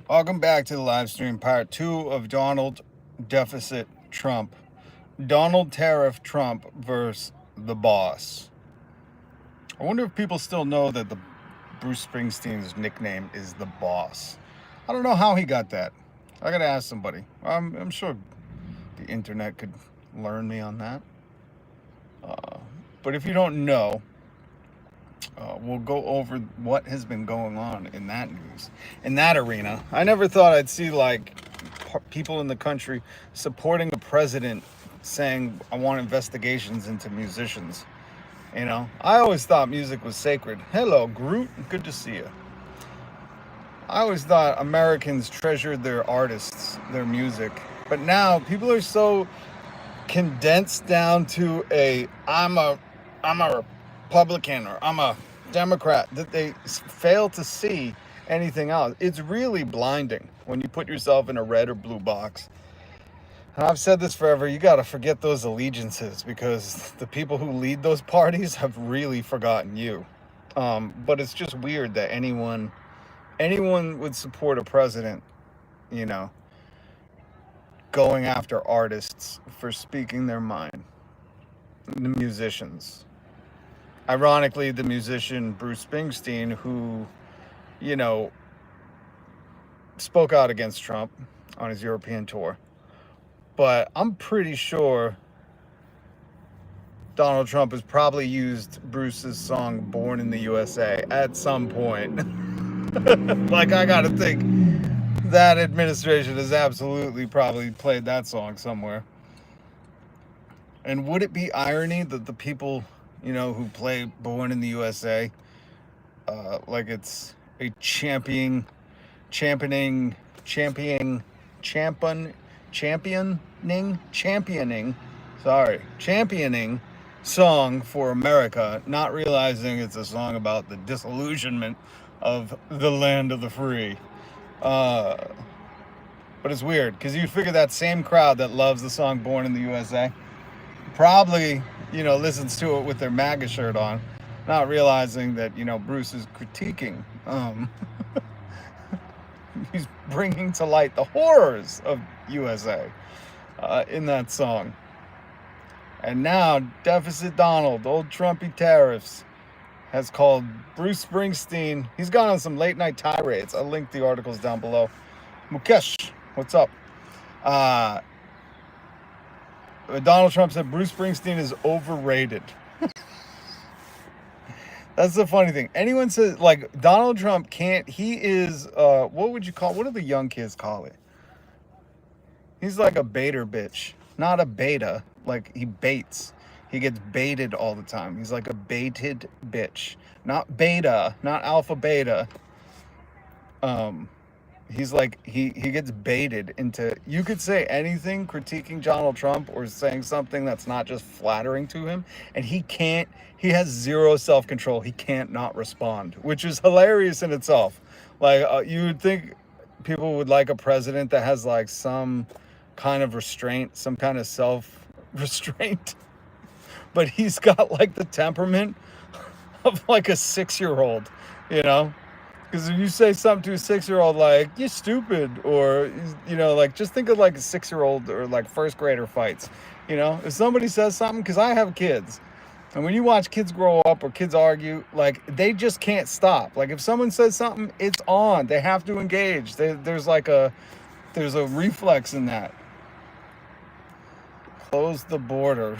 Welcome back to the live stream, part 2 of Donald Deficit Trump. Donald Tariff Trump versus the boss. I wonder if people still know that the Bruce Springsteen's nickname is the boss. I don't know how he got that. I gotta ask somebody. I'm sure the internet could learn me on that. But if you don't know, we'll go over what has been going on in that news, in that arena. I never thought I'd see people in the country supporting a president saying, I want investigations into musicians. You know, I always thought music was sacred. Hello, Groot. Good to see you. I always thought Americans treasured their artists, their music. But now people are so condensed down to I'm a Republican or I'm a Democrat that they fail to see anything else. It's really blinding when you put yourself in a red or blue box. And I've said this forever, you got to forget those allegiances because the people who lead those parties have really forgotten you. But it's just weird that anyone would support a president, you know, going after artists for speaking their mind. The musicians. Ironically, the musician Bruce Springsteen, who, you know, spoke out against Trump on his European tour. But I'm pretty sure Donald Trump has probably used Bruce's song Born in the USA at some point. Like, I gotta think that administration has absolutely probably played that song somewhere. And would it be irony that the people, you know, who play Born in the USA, like it's a championing song for America, not realizing it's a song about the disillusionment of the land of the free. But it's weird because you figure that same crowd that loves the song Born in the USA probably, you know, listens to it with their MAGA shirt on, not realizing that, you know, Bruce is critiquing, he's bringing to light the horrors of USA in that song. And now, Deficit Donald, old Trumpy tariffs, has called Bruce Springsteen. He's gone on some late night tirades. I'll link the articles down below. Mukesh, what's up? Donald Trump said Bruce Springsteen is overrated. That's the funny thing. Anyone says, like, Donald Trump can't, he is, what do the young kids call it? He's like a baiter bitch. Not a beta, like he baits. He gets baited all the time. He's like a baited bitch. Not beta, not alpha beta. He's like, he gets baited into, you could say anything critiquing Donald Trump or saying something that's not just flattering to him, and he has zero self-control. He can't not respond, which is hilarious in itself. Like, you would think people would like a president that has like some kind of restraint, some kind of self-restraint, but he's got like the temperament of like a 6-year-old, you know? Because if you say something to a 6-year-old like, you're stupid, or, you know, like, just think of like a 6-year-old or like first grader fights, you know? If somebody says something, because I have kids, and when you watch kids grow up or kids argue, like, they just can't stop. Like, if someone says something, it's on. They have to engage. There's a reflex in that. Close the border.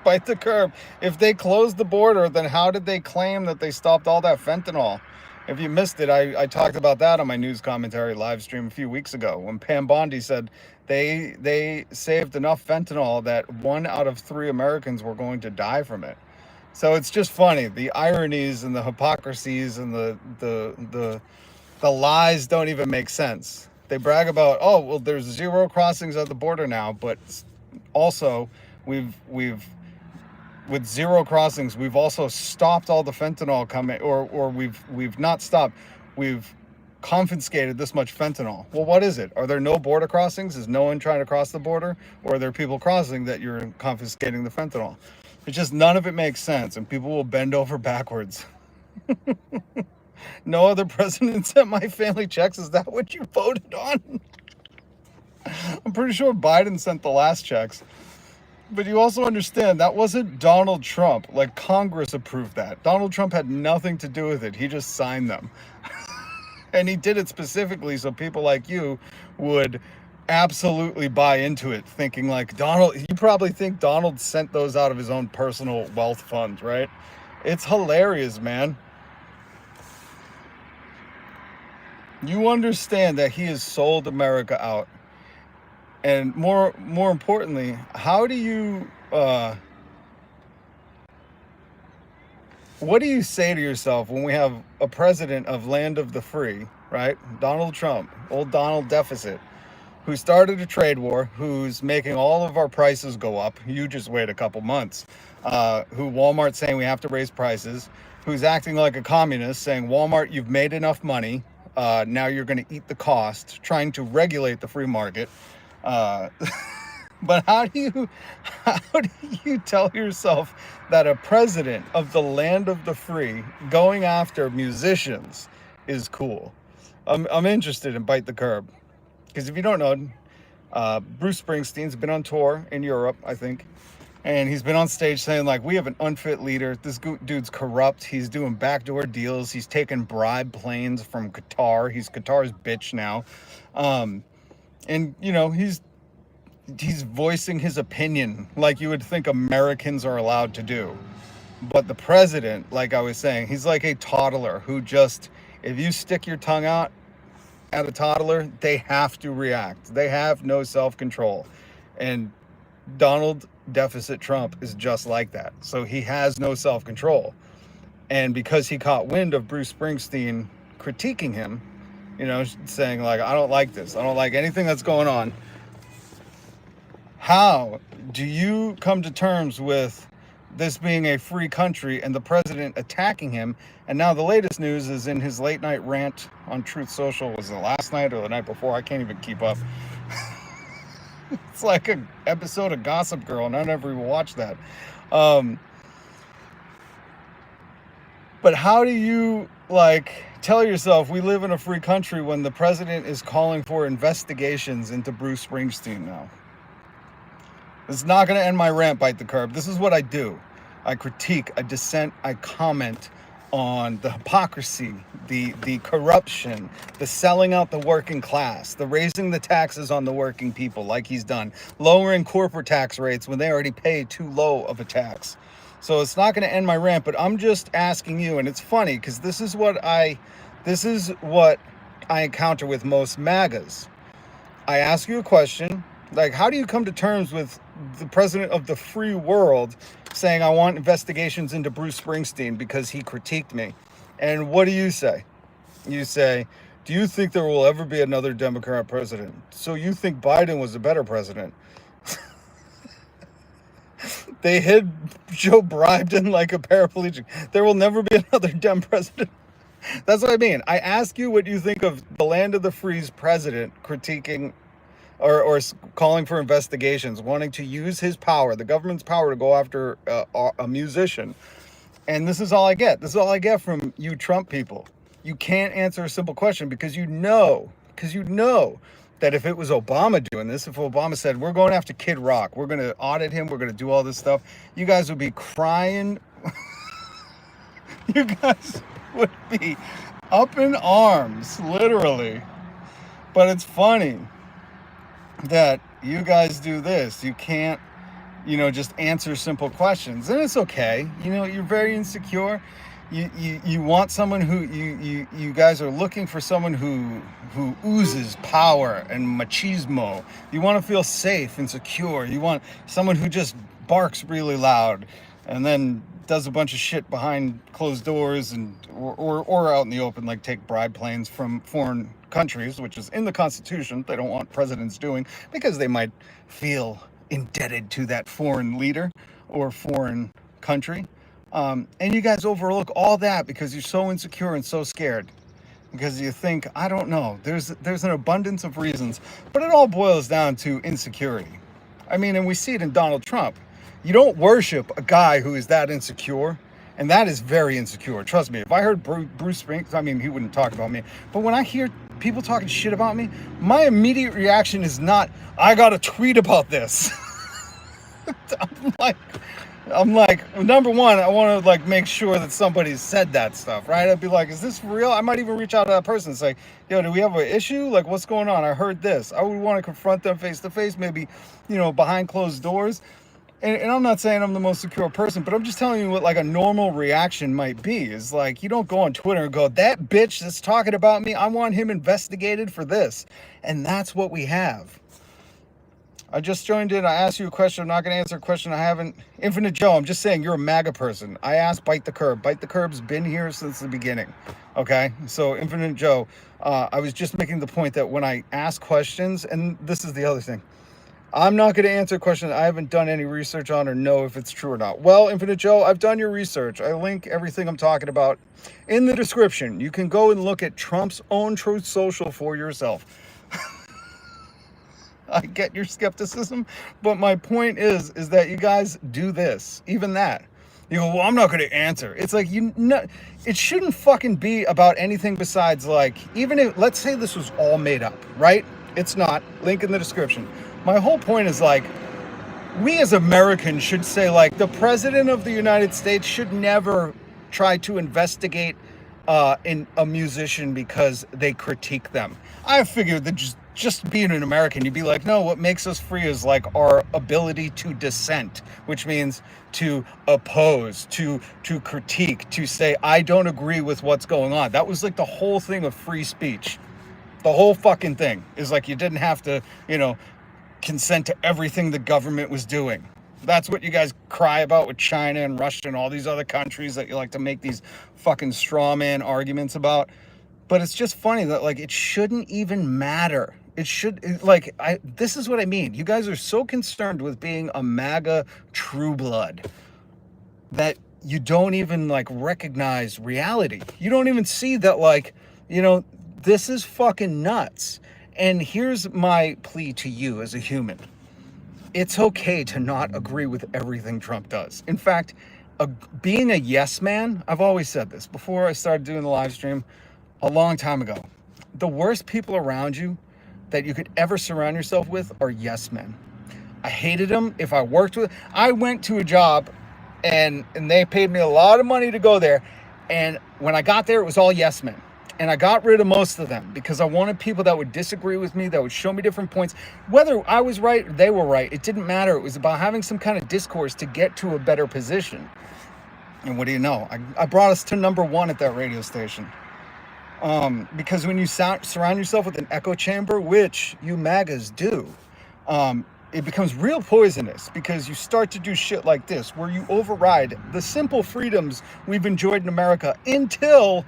Bite the curb. If they closed the border, then how did they claim that they stopped all that fentanyl? If you missed it, I talked about that on my news commentary live stream a few weeks ago when Pam Bondi said they saved enough fentanyl that 1 out of 3 Americans were going to die from it. So it's just funny. The ironies and the hypocrisies and the lies don't even make sense. They brag about, oh, well, there's 0 crossings at the border now, but also we've with 0 crossings, we've also stopped all the fentanyl coming, or we've not stopped, we've confiscated this much fentanyl. Well, what is it? Are there no border crossings? Is no one trying to cross the border? Or are there people crossing that you're confiscating the fentanyl? It's just, none of it makes sense, and people will bend over backwards. No other president sent my family checks. Is that what you voted on? I'm pretty sure Biden sent the last checks. But you also understand that wasn't Donald Trump. Like, Congress approved that. Donald Trump had nothing to do with it. He just signed them. And he did it specifically so people like you would absolutely buy into it, thinking like you probably think Donald sent those out of his own personal wealth funds, right? It's hilarious, man. You understand that he has sold America out. And more importantly, how do you what do you say to yourself when we have a president of land of the free, right? Donald Trump, old Donald deficit, who started a trade war, who's making all of our prices go up. You just wait a couple months. Who Walmart's saying we have to raise prices, who's acting like a communist, saying, Walmart, you've made enough money. Now you're going to eat the cost, trying to regulate the free market. But how do you tell yourself that a president of the land of the free going after musicians is cool? I'm interested in Bite the Curb, because if you don't know, Bruce Springsteen's been on tour in Europe, I think, and he's been on stage saying like, we have an unfit leader. This dude's corrupt. He's doing backdoor deals. He's taking bribe planes from Qatar. He's Qatar's bitch now. And you know, he's voicing his opinion like you would think Americans are allowed to do. But the president, like I was saying, he's like a toddler who just, if you stick your tongue out at a toddler, they have to react. They have no self-control. And Donald Deficit Trump is just like that. So he has no self-control. And because he caught wind of Bruce Springsteen critiquing him, you know, saying like, I don't like this. I don't like anything that's going on. How do you come to terms with this being a free country and the president attacking him? And now the latest news is in his late night rant on Truth Social. Was it last night or the night before? I can't even keep up. It's like an episode of Gossip Girl, and I never even watched that. But how do you like tell yourself we live in a free country when the president is calling for investigations into Bruce Springsteen now? It's not going to end my rant, Bite the Curb. This is what I do. I critique, I dissent, I comment on the hypocrisy, the corruption, the selling out the working class, the raising the taxes on the working people like he's done, lowering corporate tax rates when they already pay too low of a tax. So it's not going to end my rant, but I'm just asking you, and it's funny because this is what I encounter with most MAGAs. I ask you a question, like, how do you come to terms with the president of the free world saying, I want investigations into Bruce Springsteen because he critiqued me? And what do you say? You say, do you think there will ever be another Democrat president? So you think Biden was a better president? They hid Joe Biden like a paraplegic. There will never be another Dem president. That's what I mean. I ask you what you think of the land of the free's president critiquing or calling for investigations, wanting to use his power, the government's power, to go after a musician. And this is all I get. This is all I get from you Trump people. You can't answer a simple question because you know that if it was Obama doing this, if Obama said, we're going after Kid Rock, we're going to audit him, we're going to do all this stuff, you guys would be crying. You guys would be up in arms, literally. But it's funny that you guys do this. You can't, just answer simple questions. And it's okay. You're very insecure. You want someone who you guys are looking for someone who oozes power and machismo. You want to feel safe and secure. You want someone who just barks really loud and then does a bunch of shit behind closed doors and or out in the open, like take bribe planes from foreign countries, which is in the Constitution. They don't want presidents doing because they might feel indebted to that foreign leader or foreign country. And you guys overlook all that because you're so insecure and so scared, because you think, I don't know, there's an abundance of reasons, but it all boils down to insecurity. I mean, and we see it in Donald Trump. You don't worship a guy who is that insecure And that is very insecure. Trust me, if I heard Bruce Springsteen, I mean, he wouldn't talk about me. But when I hear people talking shit about me, my immediate reaction is not, I got to tweet about this. I'm like, number one, I want to like make sure that somebody said that stuff, right? I'd be like, is this real? I might even reach out to that person and say, yo, do we have an issue? Like, what's going on? I heard this. I would want to confront them face to face, maybe, behind closed doors. And I'm not saying I'm the most secure person, but I'm just telling you what like a normal reaction might be. Is like, you don't go on Twitter and go, that bitch that's talking about me, I want him investigated for this. And that's what we have. I just joined in. I asked you a question. I'm not going to answer a question I haven't. Infinite Joe, I'm just saying you're a MAGA person. I asked Bite the Curb. Bite the Curb's been here since the beginning. Okay? So, Infinite Joe, I was just making the point that when I ask questions, and this is the other thing, I'm not going to answer a question I haven't done any research on or know if it's true or not. Well, Infinite Joe, I've done your research. I link everything I'm talking about in the description. You can go and look at Trump's own Truth Social for yourself. I get your skepticism, but my point is that you guys do this, even that. You go, well, I'm not going to answer. It's like, it shouldn't fucking be about anything besides like, even if, let's say this was all made up, right? It's not. Link in the description. My whole point is like, we as Americans should say like, the president of the United States should never try to investigate in a musician because they critique them. I figured that just being an American, you'd be like, no, what makes us free is like our ability to dissent, which means to oppose, to critique, to say, I don't agree with what's going on. That was like the whole thing of free speech. The whole fucking thing is like, you didn't have to, consent to everything the government was doing. That's what you guys cry about with China and Russia and all these other countries that you like to make these fucking straw man arguments about. But it's just funny that like it shouldn't even matter. It should this is what I mean. You guys are so concerned with being a MAGA true blood that you don't even like recognize reality. You don't even see that like, this is fucking nuts. And here's my plea to you as a human. It's okay to not agree with everything Trump does. In fact, being a yes man, I've always said this before I started doing the live stream a long time ago. The worst people around you that you could ever surround yourself with are yes men. I hated them. If I worked with, I went to a job and they paid me a lot of money to go there. And when I got there, it was all yes men. And I got rid of most of them because I wanted people that would disagree with me, that would show me different points. Whether I was right or they were right, it didn't matter. It was about having some kind of discourse to get to a better position. And what do you know? I brought us to number one at that radio station. Because when you surround yourself with an echo chamber, which you MAGAs do, it becomes real poisonous because you start to do shit like this, where you override the simple freedoms we've enjoyed in America until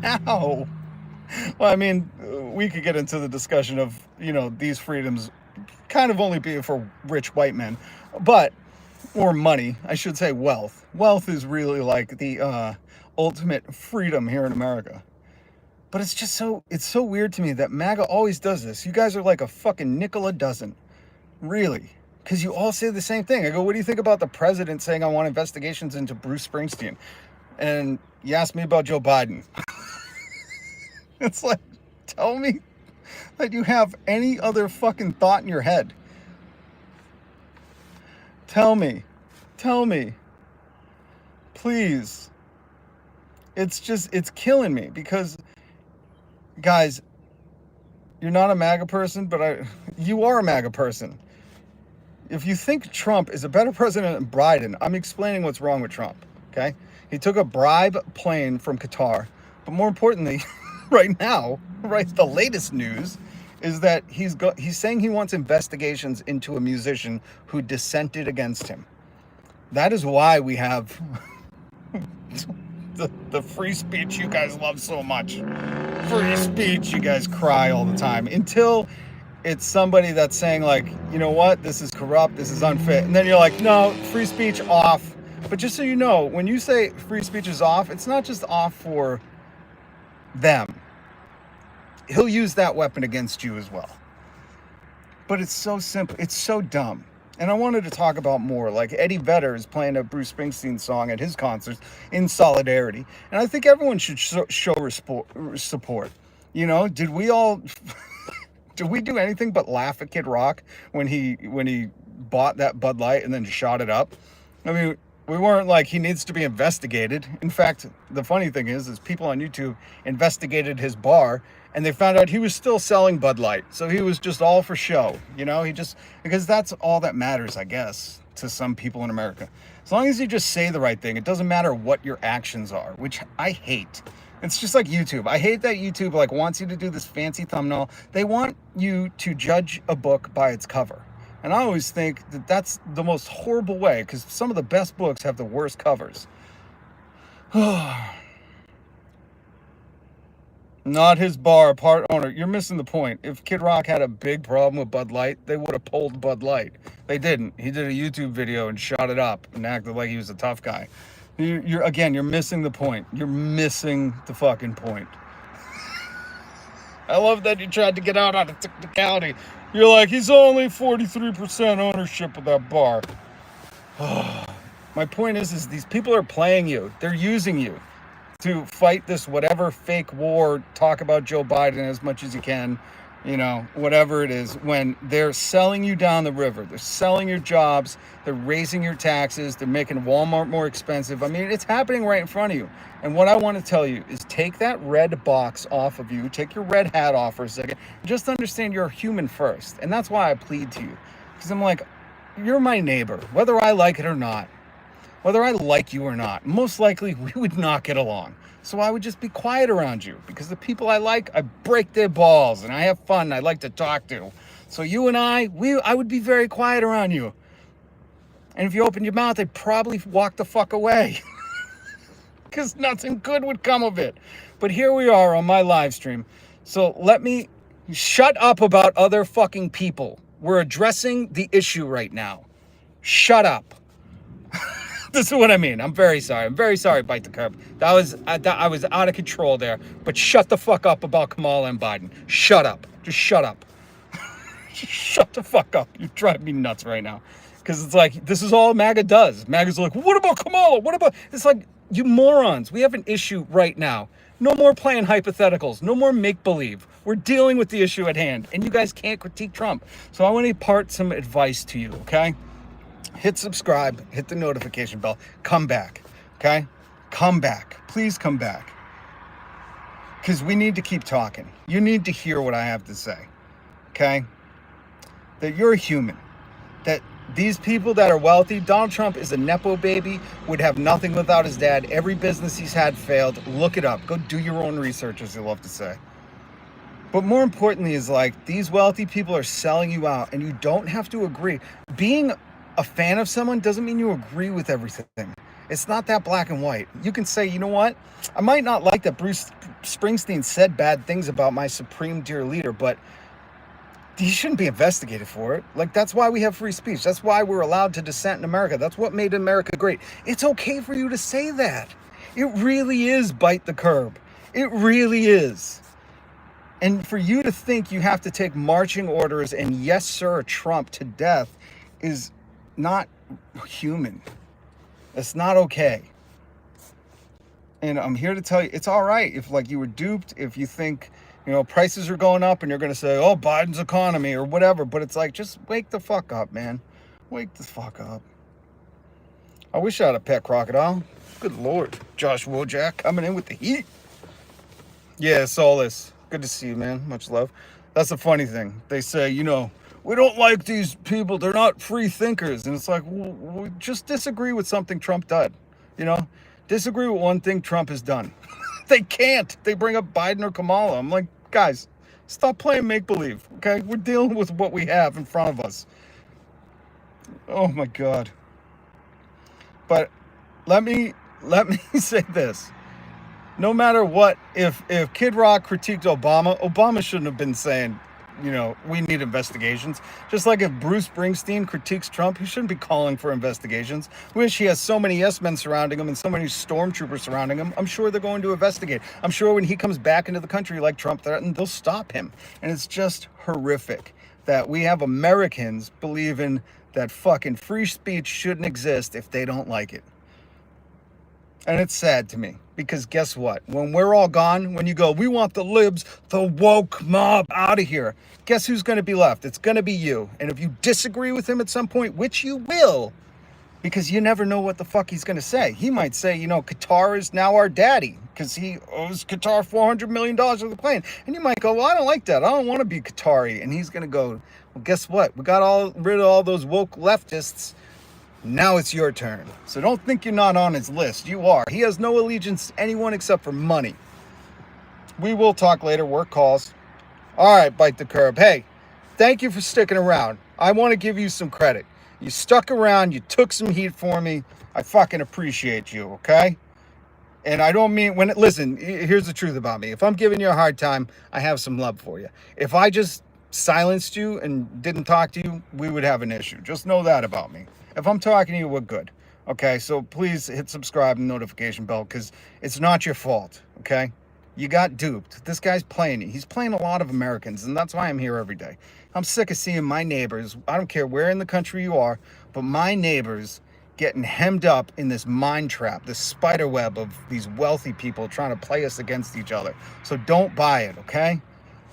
now. Well, I mean, we could get into the discussion of, these freedoms kind of only being for rich white men, or money, I should say wealth. Wealth is really like the ultimate freedom here in America. But it's so weird to me that MAGA always does this. You guys are like a fucking nickel a dozen. Really. Because you all say the same thing. I go, what do you think about the president saying I want investigations into Bruce Springsteen? And you ask me about Joe Biden. It's like, tell me that you have any other fucking thought in your head. Tell me. Please. It's killing me because, guys, you're not a MAGA person, but you are a MAGA person. If you think Trump is a better president than Biden, I'm explaining what's wrong with Trump, okay? He took a bribe plane from Qatar, but more importantly, right now, the latest news is that he's saying he wants investigations into a musician who dissented against him. That is why we have the free speech you guys love so much. Free speech, you guys cry all the time until it's somebody that's saying like, you know what, this is corrupt, this is unfit. And then you're like, no, free speech off. But just so you know, when you say free speech is off, it's not just off for them. He'll use that weapon against you as well. But it's so simple. It's so dumb. And I wanted to talk about more. Like Eddie Vedder is playing a Bruce Springsteen song at his concerts in solidarity. And I think everyone should show support. You know, did we do anything but laugh at Kid Rock when he bought that Bud Light and then shot it up? I mean, we weren't like, he needs to be investigated. In fact, the funny thing is people on YouTube investigated his bar and they found out he was still selling Bud Light. So he was just all for show, you know, because that's all that matters, I guess, to some people in America. As long as you just say the right thing, it doesn't matter what your actions are, which I hate. It's just like YouTube. I hate that YouTube like wants you to do this fancy thumbnail. They want you to judge a book by its cover. And I always think that that's the most horrible way, because some of the best books have the worst covers. Not his bar, part owner. You're missing the point. If Kid Rock had a big problem with Bud Light, they would have pulled Bud Light. They didn't. He did a YouTube video and shot it up and acted like he was a tough guy. You're missing the point. You're missing the fucking point. I love that you tried to get out on a technicality. You're like, he's only 43% ownership of that bar. My point is these people are playing you. They're using you to fight this whatever fake war, talk about Joe Biden as much as you can, you know, whatever it is, when they're selling you down the river. They're selling your jobs. They're raising your taxes. They're making Walmart more expensive. I mean, it's happening right in front of you. And what I want to tell you is take that red box off of you. Take your red hat off for a second. Just understand you're a human first. And that's why I plead to you. Because I'm like, you're my neighbor, whether I like it or not. Whether I like you or not, most likely we would not get along. So I would just be quiet around you, because the people I like, I break their balls and I have fun. I like to talk to. So you and I would be very quiet around you. And if you opened your mouth, I'd probably walk the fuck away. Because nothing good would come of it. But here we are on my live stream. So let me shut up about other fucking people. We're addressing the issue right now. Shut up. This is what I mean. I'm very sorry. Bite the curb. I was out of control there. But shut the fuck up about Kamala and Biden. Shut up. Just shut up. Just shut the fuck up. You drive me nuts right now. Because it's like, this is all MAGA does. MAGA's like, what about Kamala? What about... It's like, you morons. We have an issue right now. No more playing hypotheticals. No more make-believe. We're dealing with the issue at hand. And you guys can't critique Trump. So I want to impart some advice to you, okay? Hit subscribe, hit the notification bell, come back, okay? Come back, please come back. Because we need to keep talking. You need to hear what I have to say, okay? That you're a human. That these people that are wealthy, Donald Trump is a Nepo baby, would have nothing without his dad. Every business he's had failed. Look it up. Go do your own research, as they love to say. But more importantly is like, these wealthy people are selling you out, and you don't have to agree. Being a fan of someone doesn't mean you agree with everything. It's not that black and white. You can say, you know what? I might not like that Bruce Springsteen said bad things about my supreme dear leader, but he shouldn't be investigated for it. Like, that's why we have free speech. That's why we're allowed to dissent in America. That's what made America great. It's okay for you to say that. It really is bite the curb. It really is. And for you to think you have to take marching orders and yes, sir, Trump to death is not human. It's not okay. And I'm here to tell you, it's all right if like you were duped, if you think, you know, prices are going up and you're going to say, oh, Biden's economy or whatever. But it's like, just wake the fuck up, man. Wake the fuck up. I wish I had a pet crocodile. Good Lord. Josh Wojak coming in with the heat. Yeah, Solace. Good to see you, man. Much love. That's the funny thing. They say, you know, we don't like these people. They're not free thinkers. And it's like, well, just disagree with something Trump did. You know, disagree with one thing Trump has done. They can't. They bring up Biden or Kamala. I'm like, guys, stop playing make-believe, okay? We're dealing with what we have in front of us. Oh, my God. But let me say this. No matter what, if Kid Rock critiqued Obama shouldn't have been saying, you know, we need investigations. Just like if Bruce Springsteen critiques Trump, he shouldn't be calling for investigations. Wish he has so many yes men surrounding him and so many stormtroopers surrounding him. I'm sure they're going to investigate. I'm sure when he comes back into the country like Trump threatened, they'll stop him. And it's just horrific that we have Americans believing that fucking free speech shouldn't exist if they don't like it. And it's sad to me, because guess what? When we're all gone, when you go, we want the libs, the woke mob out of here, guess who's going to be left? It's going to be you. And if you disagree with him at some point, which you will, because you never know what the fuck he's going to say. He might say, you know, Qatar is now our daddy because he owes Qatar $400 million for the plane. And you might go, well, I don't like that. I don't want to be Qatari. And he's going to go, well, guess what? We got rid of all those woke leftists. Now it's your turn. So don't think you're not on his list. You are. He has no allegiance to anyone except for money. We will talk later. Work calls. All right, bite the curb. Hey, thank you for sticking around. I want to give you some credit. You stuck around. You took some heat for me. I fucking appreciate you, okay? And I don't mean listen, here's the truth about me. If I'm giving you a hard time, I have some love for you. If I just silenced you and didn't talk to you, we would have an issue. Just know that about me. If I'm talking to you, we're good. Okay, so please hit subscribe and notification bell, because it's not your fault, okay? You got duped. This guy's playing you. He's playing a lot of Americans, and that's why I'm here every day. I'm sick of seeing my neighbors, I don't care where in the country you are, but my neighbors getting hemmed up in this mind trap, this spider web of these wealthy people trying to play us against each other. So don't buy it, okay?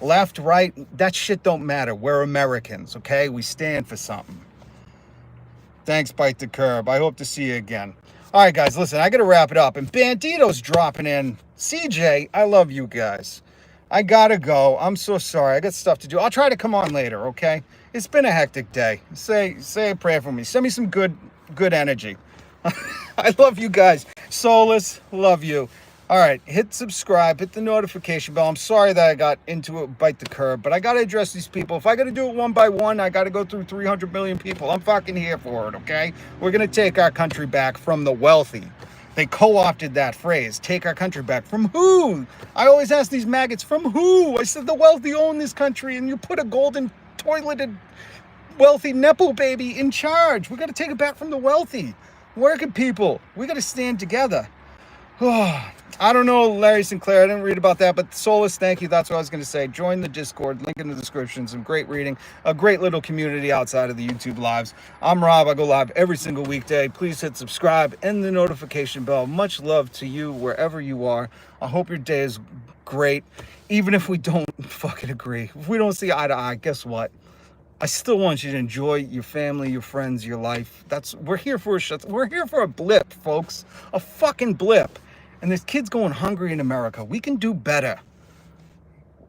Left, right, that shit don't matter. We're Americans, okay? We stand for something. Thanks, Bite the Curb. I hope to see you again. All right, guys, listen, I got to wrap it up. And Bandito's dropping in. CJ, I love you guys. I got to go. I'm so sorry. I got stuff to do. I'll try to come on later, okay? It's been a hectic day. Say a prayer for me. Send me some good energy. I love you guys. Soulless, love you. All right, hit subscribe, hit the notification bell. I'm sorry that I got into it, Bite the Curb, but I got to address these people. If I got to do it one by one, I got to go through 300 million people. I'm fucking here for it, okay? We're going to take our country back from the wealthy. They co-opted that phrase, take our country back. From who? I always ask these maggots, from who? I said the wealthy own this country, and you put a golden toileted wealthy Nepo baby in charge. We got to take it back from the wealthy. Working people, we got to stand together. Oh, I don't know, Larry Sinclair. I didn't read about that, but Solus, thank you. That's what I was going to say. Join the Discord. Link in the description. Some great reading. A great little community outside of the YouTube lives. I'm Rob. I go live every single weekday. Please hit subscribe and the notification bell. Much love to you wherever you are. I hope your day is great. Even if we don't fucking agree. If we don't see eye to eye, guess what? I still want you to enjoy your family, your friends, your life. We're here for a blip, folks. A fucking blip. And there's kids going hungry in America. We can do better.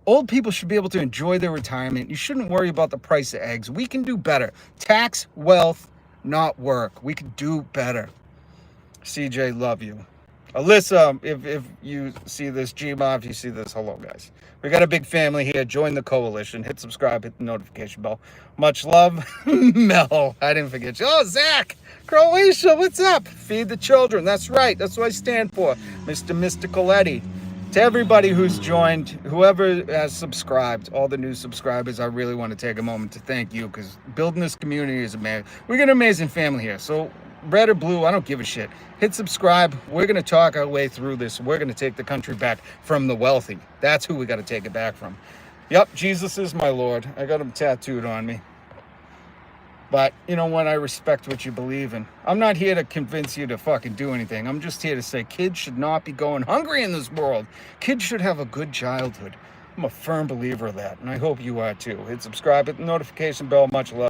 Old people should be able to enjoy their retirement. You shouldn't worry about the price of eggs. We can do better. Tax wealth, not work. We can do better. CJ, love you. Alyssa, if you see this, Gma, if you see this, hello, guys. We got a big family here. Join the coalition. Hit subscribe. Hit the notification bell. Much love. Mel, I didn't forget you. Oh, Zach, Croatia, what's up? Feed the children. That's right. That's what I stand for. Mr. Mystical Eddie. To everybody who's joined, whoever has subscribed, all the new subscribers, I really want to take a moment to thank you, because building this community is amazing. We got an amazing family here. So red or blue, I don't give a shit. Hit subscribe. We're going to talk our way through this. We're going to take the country back from the wealthy. That's who we got to take it back from. Yep, Jesus is my Lord. I got him tattooed on me. But you know what? I respect what you believe in. I'm not here to convince you to fucking do anything. I'm just here to say kids should not be going hungry in this world. Kids should have a good childhood. I'm a firm believer of that, and I hope you are too. Hit subscribe, hit the notification bell. Much love.